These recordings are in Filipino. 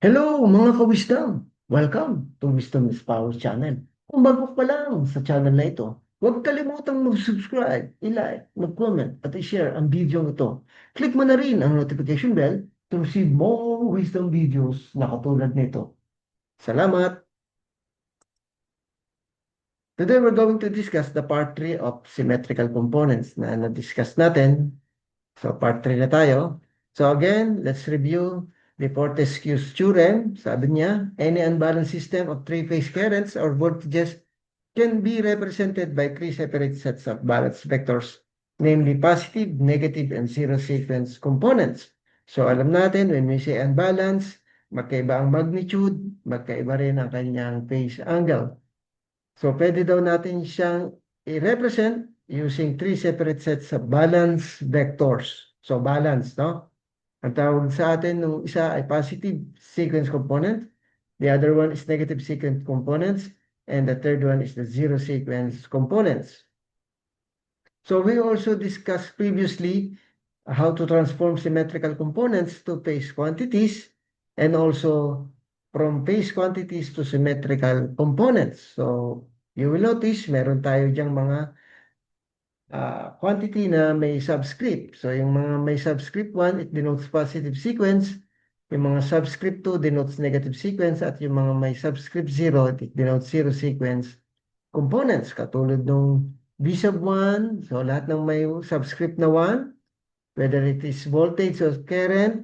Hello mga ka-wisdom! Welcome to Wisdom is Power channel. Kung bago pa lang sa channel na ito, huwag kalimutang mag-subscribe, i-like, mag-comment at i-share ang video ito. Click mo na rin ang notification bell to receive more wisdom videos na katulad nito. Salamat! Today we're going to discuss the part 3 of symmetrical components na na-discuss natin. So part 3 na tayo. So again, let's review the Fortescue's theorem. Sabi niya, any unbalanced system of three-phase currents or voltages can be represented by three separate sets of balanced vectors, namely positive, negative, and zero sequence components. So alam natin, when we say unbalanced, magkaiba ang magnitude, magkaiba rin ang kanyang phase angle. So pwede daw natin siyang i-represent using three separate sets of balance vectors. So balance, no? Ang tawag sa atin nung isa ay positive sequence component, the other one is negative sequence components, and the third one is the zero sequence components. So we also discussed previously how to transform symmetrical components to phase quantities and also from phase quantities to symmetrical components. So you will notice meron tayo diyang mga quantity na may subscript. So yung mga may subscript 1, it denotes positive sequence. Yung mga subscript 2 denotes negative sequence. At yung mga may subscript 0, it denotes zero sequence components. Katulad nung V sub 1. So lahat ng may subscript na 1, whether it is voltage or current,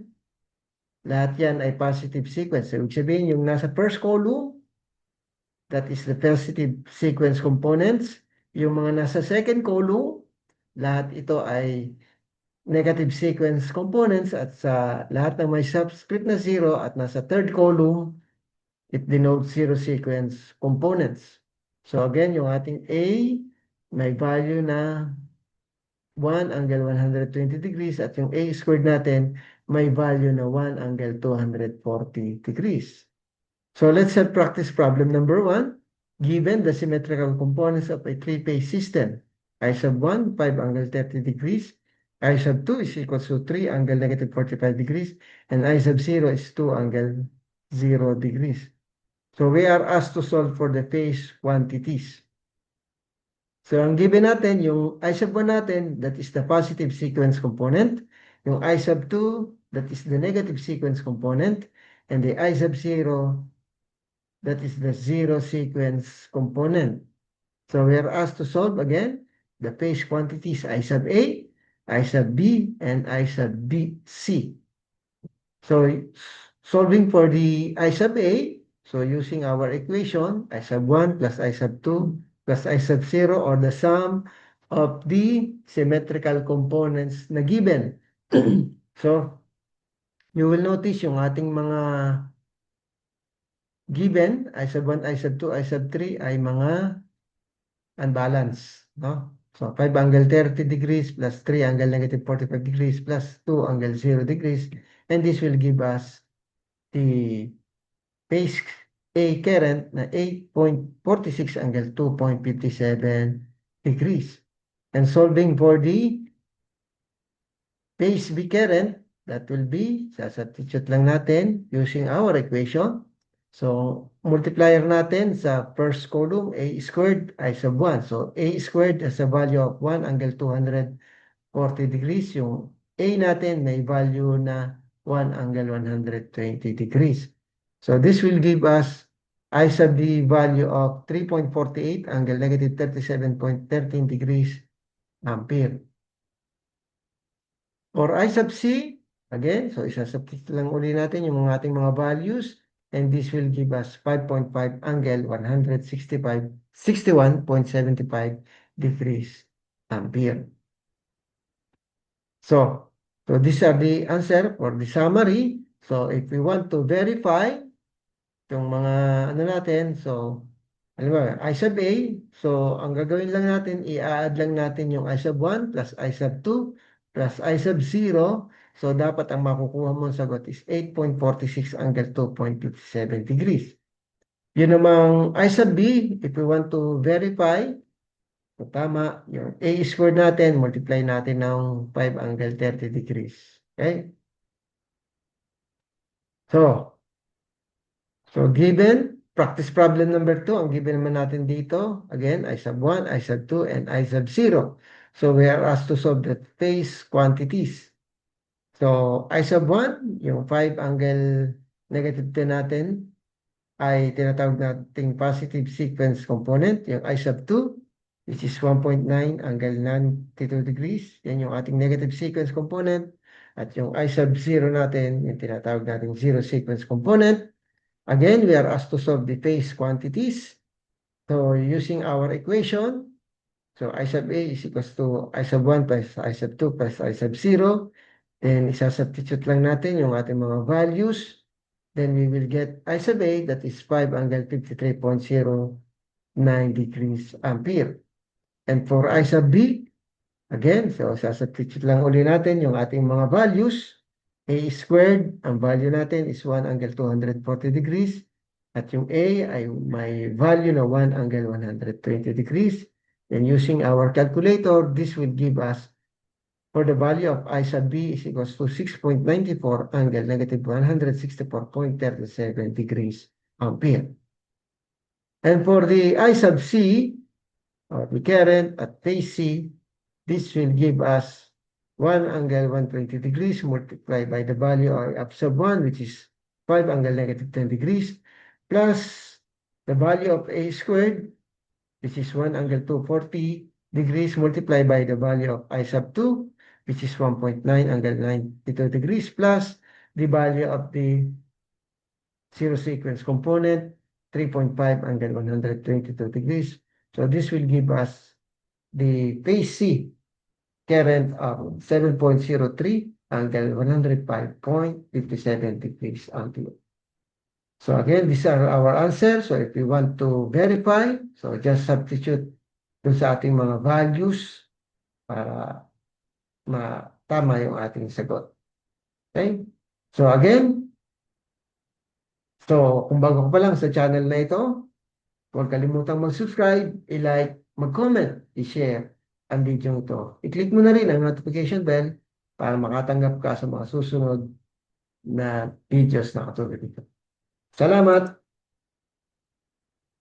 lahat yan ay positive sequence. So ibig sabihin yung nasa first column, that is the positive sequence components. Yung mga nasa second column, lahat ito ay negative sequence components at sa lahat ng may subscript na 0 at nasa third column, it denotes zero sequence components. So again, yung ating A may value na 1 angle 120 degrees at yung A squared natin may value na 1 angle 240 degrees. So let's have practice problem number 1. Given the symmetrical components of a three-phase system, I sub 1, 5 angle 30 degrees, I sub 2 is equal to 3 angle negative 45 degrees, and I sub 0 is 2 angle 0 degrees. So we are asked to solve for the phase quantities. So ang given natin, yung I sub 1 natin, that is the positive sequence component. Yung I sub 2, that is the negative sequence component. And the I sub 0, that is the zero sequence component. So we are asked to solve again the phase quantities I sub A, I sub B, and I sub B, C. So solving for the I sub A, so using our equation, I sub 1 plus I sub 2 plus I sub 0 or the sum of the symmetrical components na given. So you will notice yung ating mga given, I sub 1, I sub 2, I sub 3 ay mga unbalanced, no? So 5 angle 30 degrees plus 3 angle negative 45 degrees plus 2 angle 0 degrees. And this will give us the phase A current na 8.46 angle 2.57 degrees. And solving for the phase B current, that will be, substitute lang natin using our equation. So, multiplier natin sa first column, A squared I sub 1. So, A squared has a value of 1 angle 240 degrees. Yung A natin may value na 1 angle 120 degrees. So, this will give us I sub B value of 3.48 angle negative 37.13 degrees ampere. For I sub C, again, so isa-substitute lang uli natin yung mga ating mga values. And this will give us 5.5 angle 61.75 degrees ampere. So these are the answer for the summary. So if we want to verify yung mga ano natin, so alam mo, I sub A, so ang gagawin lang natin, i-add lang natin yung I sub 1 plus I sub 2 plus I sub 0. So dapat ang makukuha mong sagot is 8.46 angle 2.57 degrees. Yun namang I sub B, if we want to verify, so tama, yung A squared natin, multiply natin ng 5 angle 30 degrees. Okay? So, So, given, practice problem number 2, ang given naman natin dito, again, I sub 1, I sub 2, and I sub 0. So, we are asked to solve the phase quantities. So, I sub 1, yung 5 angle negative 10 natin, ay tinatawag nating positive sequence component. Yung I sub 2, which is 1.9 angle 92 degrees. Yan yung ating negative sequence component. At yung I sub 0 natin, yung tinatawag nating zero sequence component. Again, we are asked to solve the phase quantities. So, using our equation, so I sub A is equals to I sub 1 plus I sub 2 plus I sub 0. Then, isa-substitute lang natin yung ating mga values. Then, we will get I sub A, that is 5 angle 53.09 degrees ampere. And for I sub B, again, so isa-substitute lang uli natin yung ating mga values. A squared, ang value natin is 1 angle 240 degrees. At yung A ay may value na 1 angle 120 degrees. Then using our calculator, this will give us, for the value of I sub B is equals to 6.94 angle negative 164.37 degrees ampere. And for the I sub C, or the current at phase C, this will give us 1 angle 120 degrees multiplied by the value of sub 1, which is 5 angle negative 10 degrees, plus the value of A squared, which is 1 angle 240 degrees multiplied by the value of I sub 2, which is 1.9 angle 92 degrees, plus the value of the zero sequence component, 3.5 angle 122 degrees. So this will give us the phase C current of 7.03 angle 105.57 degrees ampere. So again, these are our answers. So if you want to verify, so just substitute dun sa ating mga values para matama yung ating sagot. Okay? So again, so kung bago ka pa lang sa channel na ito, huwag kalimutang mag-subscribe, i-like, mag-comment, i-share ang video ito. I-click mo na rin ang notification bell para makatanggap ka sa mga susunod na videos na katulad ito. Salamat!